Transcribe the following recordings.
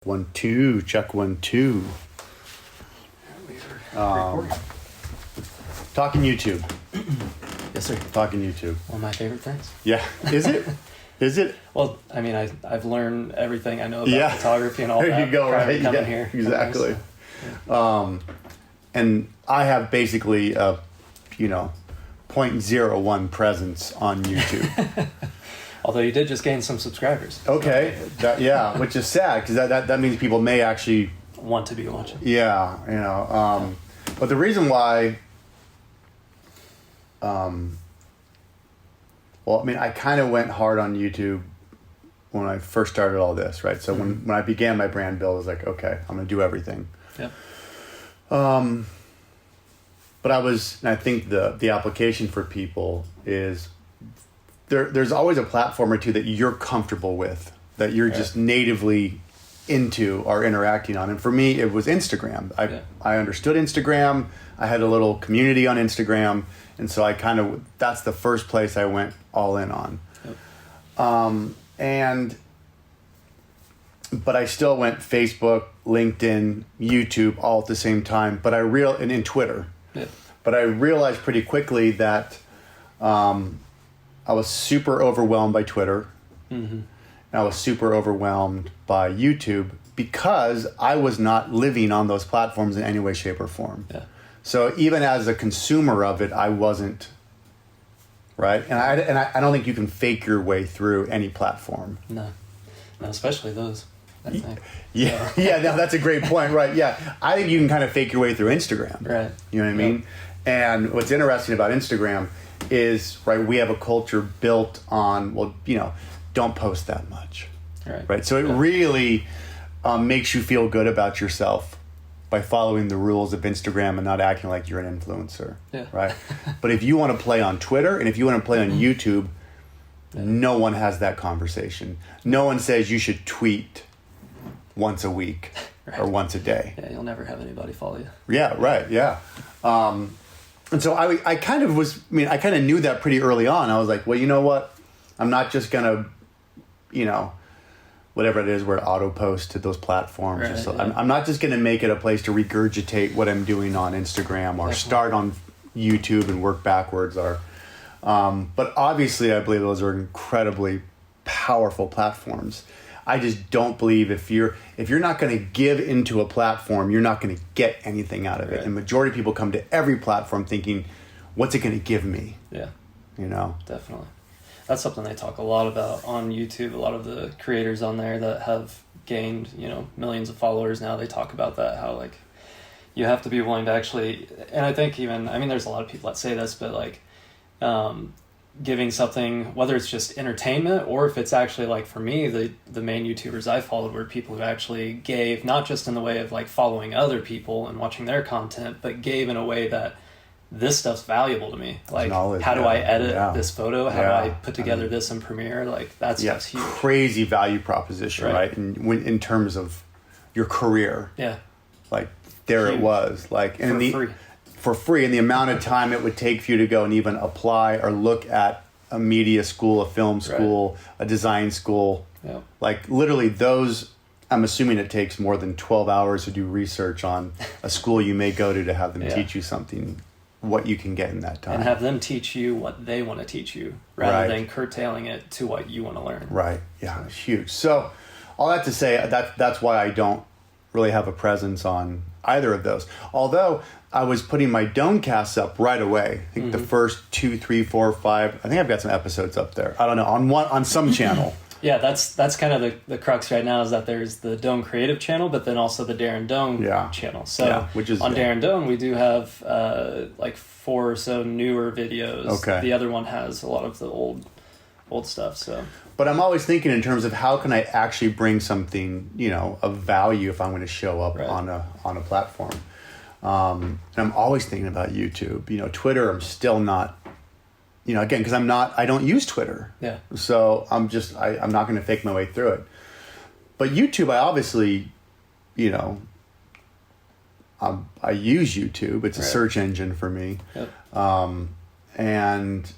1, 2, check 1, 2. Talking YouTube. Yes, sir. Talking YouTube. One of my favorite things. Yeah. Is it? Is it? Well, I mean, I've learned everything I know about photography and all that. There you go, right? Coming here. Exactly. And I have basically a, 0.01 presence on YouTube. Although you did just gain some subscribers. Okay. Which is sad because that means people may actually want to be watching. Yeah, but the reason why, I kind of went hard on YouTube when I first started all this, right? So when I began my brand build, I was like, okay, I'm going to do everything. Yeah. But I think the application for people is there's always a platform or two that you're comfortable with, that you're just natively into or interacting on. And for me, it was Instagram. I understood Instagram. I had a little community on Instagram. And so that's the first place I went all in on. Yep. But I still went Facebook, LinkedIn, YouTube all at the same time. And in Twitter. Yep. But I realized pretty quickly that I was super overwhelmed by Twitter. Mm-hmm. And I was super overwhelmed by YouTube because I was not living on those platforms in any way, shape, or form. Yeah. So even as a consumer of it, I wasn't, right? And I don't think you can fake your way through any platform. No, especially those. Yeah, no, that's a great point, right? Yeah, I think you can kind of fake your way through Instagram. Right. You know what I mean? And what's interesting about Instagram is, right, we have a culture built on, don't post that much. Right. So it really makes you feel good about yourself by following the rules of Instagram and not acting like you're an influencer. Yeah. Right. But if you want to play on Twitter and if you want to play on YouTube, no one has that conversation. No one says you should tweet once a week or once a day. Yeah, you'll never have anybody follow you. Yeah, right. Yeah. And so I kind of knew that pretty early on. I was like, well, you know what? I'm not just going to, whatever it is, where auto post to those platforms. Right, so I'm not just going to make it a place to regurgitate what I'm doing on Instagram or start on YouTube and work backwards. But obviously, I believe those are incredibly powerful platforms. I just don't believe if you're not going to give into a platform, you're not going to get anything out of it. And majority of people come to every platform thinking, what's it going to give me? Yeah. Definitely. That's something they talk a lot about on YouTube. A lot of the creators on there that have gained, millions of followers now, they talk about that, how you have to be willing to actually, and I think there's a lot of people that say this, but giving something, whether it's just entertainment or if it's actually for me, the main YouTubers I followed were people who actually gave, not just in the way of following other people and watching their content, but gave in a way that this stuff's valuable to me. How do I edit this photo? How do I put together this in Premiere? That's huge. Crazy value proposition, right? In terms of your career. Yeah. There huge. It was. For free, and the amount of time it would take for you to go and even apply or look at a media school, a film school, a design school. Yeah. Literally those, I'm assuming it takes more than 12 hours to do research on a school you may go to have them teach you something, what you can get in that time. And have them teach you what they want to teach you rather than curtailing it to what you want to learn. Right, yeah, it's huge. So all that to say, that's why I don't really have a presence on either of those. Although I was putting my Domecasts up right away. I think the first 2, 3, 4, 5. I think I've got some episodes up there. I don't know, on some channel. Yeah, that's kind of the crux right now, is that there's the Dome Creative channel, but then also the Darren Dome channel. So which is on Darren Dome, we do have 4 or so newer videos. Okay. The other one has a lot of the old stuff. So. But I'm always thinking in terms of how can I actually bring something, of value if I'm going to show up on a platform. And I'm always thinking about YouTube. Twitter, I'm still not, again, because I don't use Twitter. Yeah. So I'm not going to fake my way through it. But YouTube, I obviously, I use YouTube. It's a search engine for me. Yep. And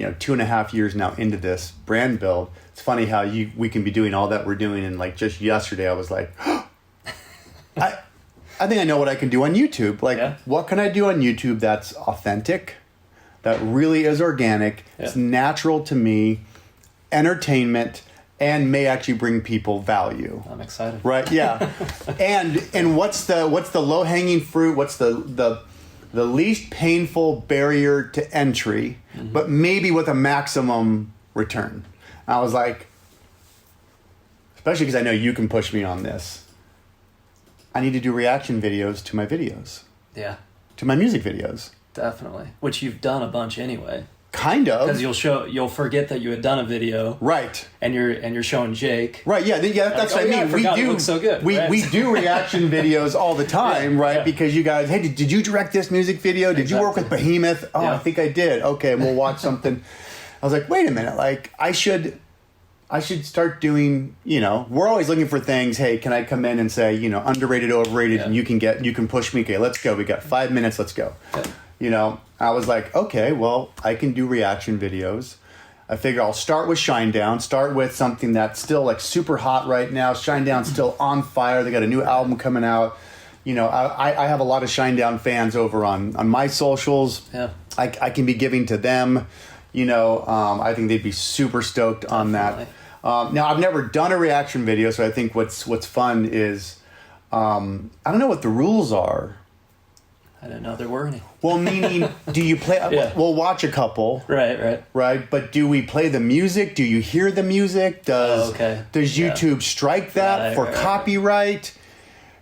2.5 years now into this brand build. It's funny how we can be doing all that we're doing, and like just yesterday I was like, I think I know what I can do on YouTube. Like, what can I do on YouTube that's authentic, that really is organic, it's natural to me, entertainment, and may actually bring people value. I'm excited. Right? Yeah. and what's the low hanging fruit? What's the least painful barrier to entry, but maybe with a maximum return? I was like, especially because I know you can push me on this, I need to do reaction videos to my videos. Yeah. To my music videos. Definitely. Which you've done a bunch anyway. Kind of. Because you'll forget that you had done a video. Right. And you're showing Jake. Right, yeah. That's what I mean. I forgot, it looks so good. We do reaction videos all the time, right? Yeah. Because you guys, hey, did you direct this music video? Did you work with Behemoth? Oh, I think I did. Okay, we'll watch something. I was like, wait a minute, like I should start doing, we're always looking for things. Hey, can I come in and say, underrated, overrated, and you can push me. Okay, let's go. We got 5 minutes. Let's go. Yeah. I was like, okay, well, I can do reaction videos. I figure I'll start with Shinedown, start with something that's still like super hot right now. Shinedown's still on fire. They got a new album coming out. I have a lot of Shinedown fans over on my socials. Yeah. I can be giving to them. I think they'd be super stoked on that. Now, I've never done a reaction video, so I think what's fun is, I don't know what the rules are. I didn't know there were any. Well, meaning, do you play? We'll watch a couple. Right. But do we play the music? Do you hear the music? Does YouTube strike that for copyright?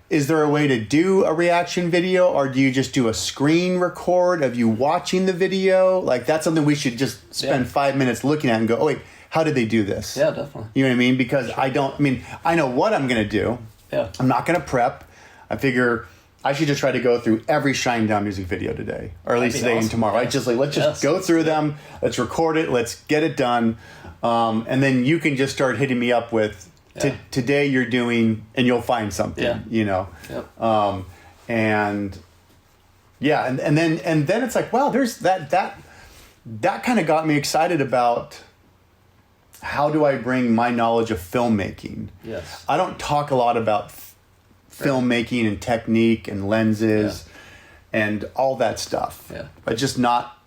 Is there a way to do a reaction video, or do you just do a screen record of you watching the video? Like, that's something we should just spend 5 minutes looking at and go, oh, wait, how did they do this? Yeah, definitely. You know what I mean? Because I know what I'm going to do. Yeah. I'm not going to prep. I figure I should just try to go through every Shinedown music video today, or at least today and tomorrow. Yeah. Let's just go through them. Let's record it. Let's get it done. And then you can just start hitting me up with, today you're doing, and you'll find something, Yep. And then it's like, wow, there's that kind of got me excited about how do I bring my knowledge of filmmaking. Yes. I don't talk a lot about filmmaking and technique and lenses and all that stuff. Yeah. It's just not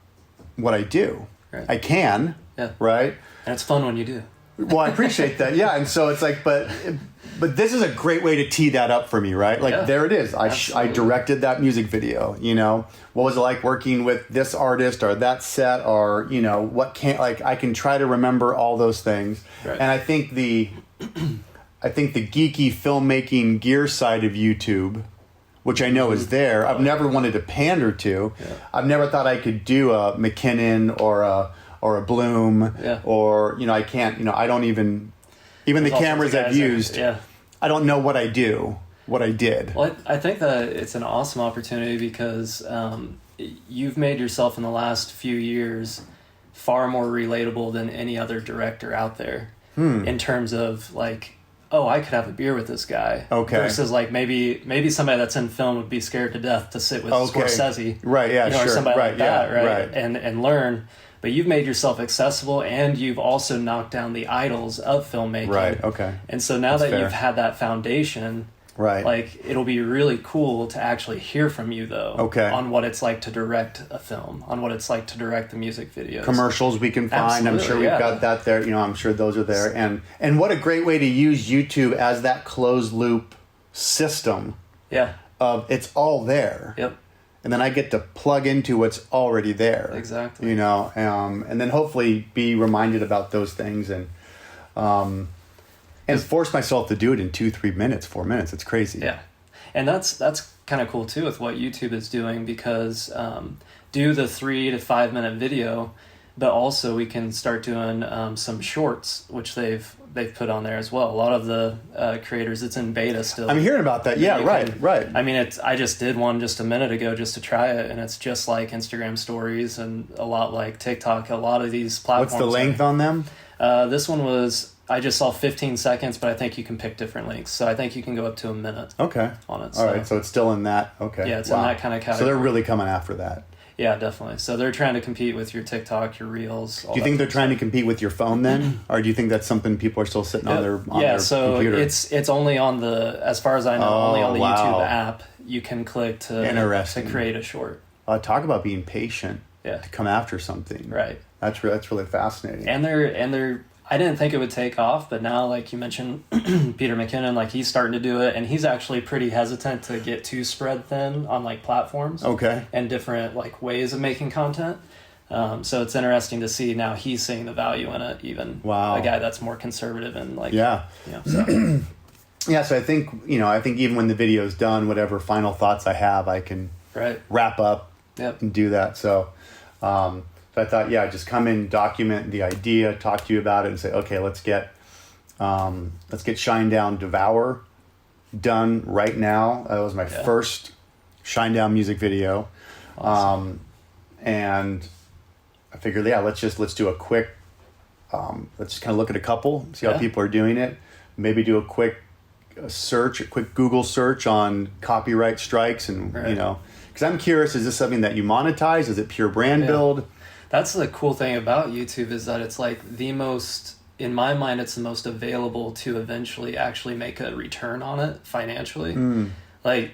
what I do. Right. I can, right? And it's fun when you do. Well, I appreciate that. Yeah. And so it's like, but this is a great way to tee that up for me, right? Like, there it is. I directed that music video, What was it like working with this artist or that set, or, I can try to remember all those things. Right. And I think the geeky filmmaking gear side of YouTube, which I know is there, I've never wanted to pander to. Yeah. I've never thought I could do a McKinnon or a Bloom, or, I can't, I don't even the cameras I've used, I don't know what I did. Well, I think that it's an awesome opportunity because you've made yourself in the last few years far more relatable than any other director out there in terms of like, oh, I could have a beer with this guy. Okay. Versus like maybe somebody that's in film would be scared to death to sit with Scorsese. Right, yeah, or somebody like that, right? And learn. But you've made yourself accessible, and you've also knocked down the idols of filmmaking. Right, okay. And so now that you've had that foundation, like, it'll be really cool to actually hear from you, though, on what it's like to direct a film, on what it's like to direct the music videos. Commercials we can find. Absolutely, I'm sure we've got that there. I'm sure those are there. And what a great way to use YouTube as that closed loop system. Yeah. Of it's all there. Yep. And then I get to plug into what's already there. Exactly. And then hopefully be reminded about those things and force myself to do it in 2-3 minutes, 4 minutes. It's crazy. Yeah. And that's kind of cool too with what YouTube is doing, because do the 3 to 5 minute video, but also we can start doing some shorts, which they've put on there as well. A lot of the creators, it's in beta still. I'm hearing about that. Yeah, right. I mean, I just did one just a minute ago just to try it, and it's just like Instagram stories and a lot like TikTok. A lot of these platforms. What's the length on them? This one was, I just saw 15 seconds, but I think you can pick different lengths. So I think you can go up to a minute. Okay. On it. All right. So it's still in that. Okay. Yeah, it's in that kind of category. So they're really coming after that. Yeah, definitely. So they're trying to compete with your TikTok, your Reels. Do you think they're trying to compete with your phone then, or do you think that's something people are still sitting on their computer? It's only on the, as far as I know, only on the YouTube app. You can click to create a short. Talk about being patient. Yeah. To come after something. Right. That's really fascinating. And they're I didn't think it would take off, but now, like you mentioned, Peter McKinnon, like he's starting to do it, and he's actually pretty hesitant to get too spread thin on like platforms. Okay. And different like ways of making content. So it's interesting to see now he's seeing the value in it, even a guy that's more conservative and like so. Yeah, so I think even when the video's done, whatever final thoughts I have, I can wrap up and do that. So so I thought, just come in, document the idea, talk to you about it, and say, okay, let's get Shinedown Devour done right now. That was my first Shinedown music video. Awesome. And I figured, let's do a quick, let's just kind of look at a couple, see how people are doing it. Maybe do a quick Google search on copyright strikes, and because I'm curious, is this something that you monetize? Is it pure brand build? That's the cool thing about YouTube, is that it's like in my mind, it's the most available to eventually actually make a return on it financially. Like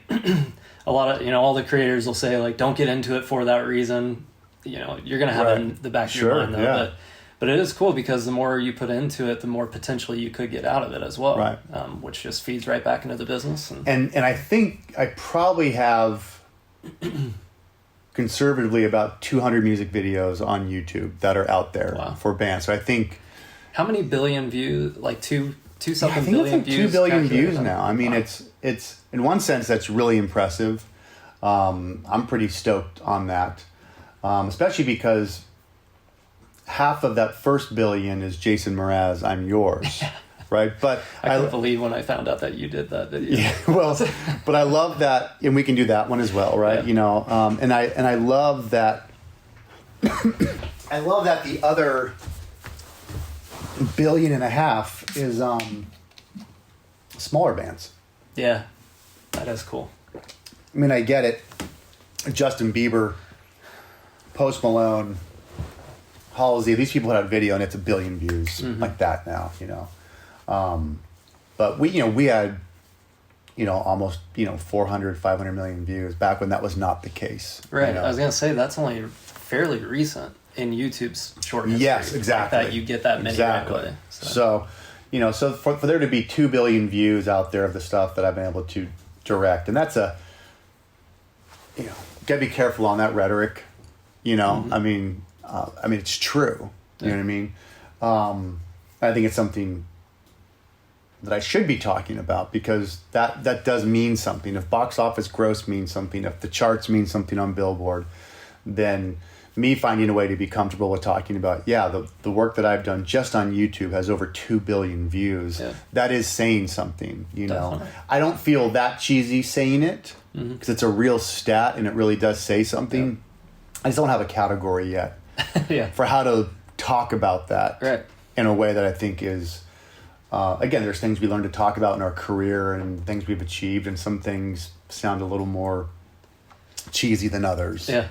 a lot of, all the creators will say like, don't get into it for that reason. You're going to have it in the back of your mind though. But it is cool because the more you put into it, the more potentially you could get out of it as well. Right. Which just feeds right back into the business. And I think I probably have conservatively about 200 music videos on YouTube that are out there for bands. So I think, how many billion views? Like two something I think billion it's like views. 2 billion views now. I mean, it's in one sense that's really impressive. I'm pretty stoked on that, especially because half of that first billion is Jason Mraz, I'm Yours. Right, but I couldn't believe when I found out that you did that video. Yeah, well, but I love that, and we can do that one as well, right? Yeah. And I love that. I love that the other 1.5 billion is smaller bands. Yeah, that is cool. I mean, I get it. Justin Bieber, Post Malone, Halsey, these people had a video and it's 1 billion views like that now, but we had, almost, 400, 500 million views back when that was not the case. Right. I was going to say that's only fairly recent in YouTube's short history. Yes, exactly. That you get that many right away. So for there to be 2 billion views out there of the stuff that I've been able to direct, and that's gotta be careful on that rhetoric, I mean, it's true. You know what I mean? I think it's something that I should be talking about because that does mean something. If box office gross means something, if the charts mean something on Billboard, then me finding a way to be comfortable with talking about, the work that I've done just on YouTube has over 2 billion views. Yeah. That is saying something, Definitely. I don't feel that cheesy saying it because it's a real stat and it really does say something. Yeah. I just don't have a category yet for how to talk about that in a way that I think is, again, there's things we learn to talk about in our career and things we've achieved, and some things sound a little more cheesy than others. Yeah.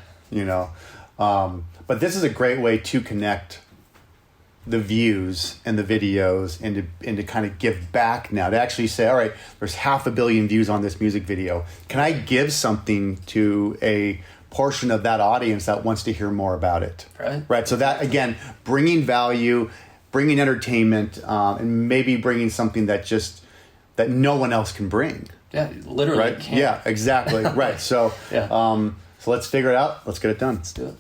But this is a great way to connect the views and the videos and to kind of give back now, to actually say, all right, there's 500 million views on this music video. Can I give something to a portion of that audience that wants to hear more about it? Right. So that, again, bringing value, bringing entertainment, and maybe bringing something that no one else can bring. Yeah, literally. Right. Can't. Yeah, exactly. Right. So, so let's figure it out. Let's get it done. Let's do it.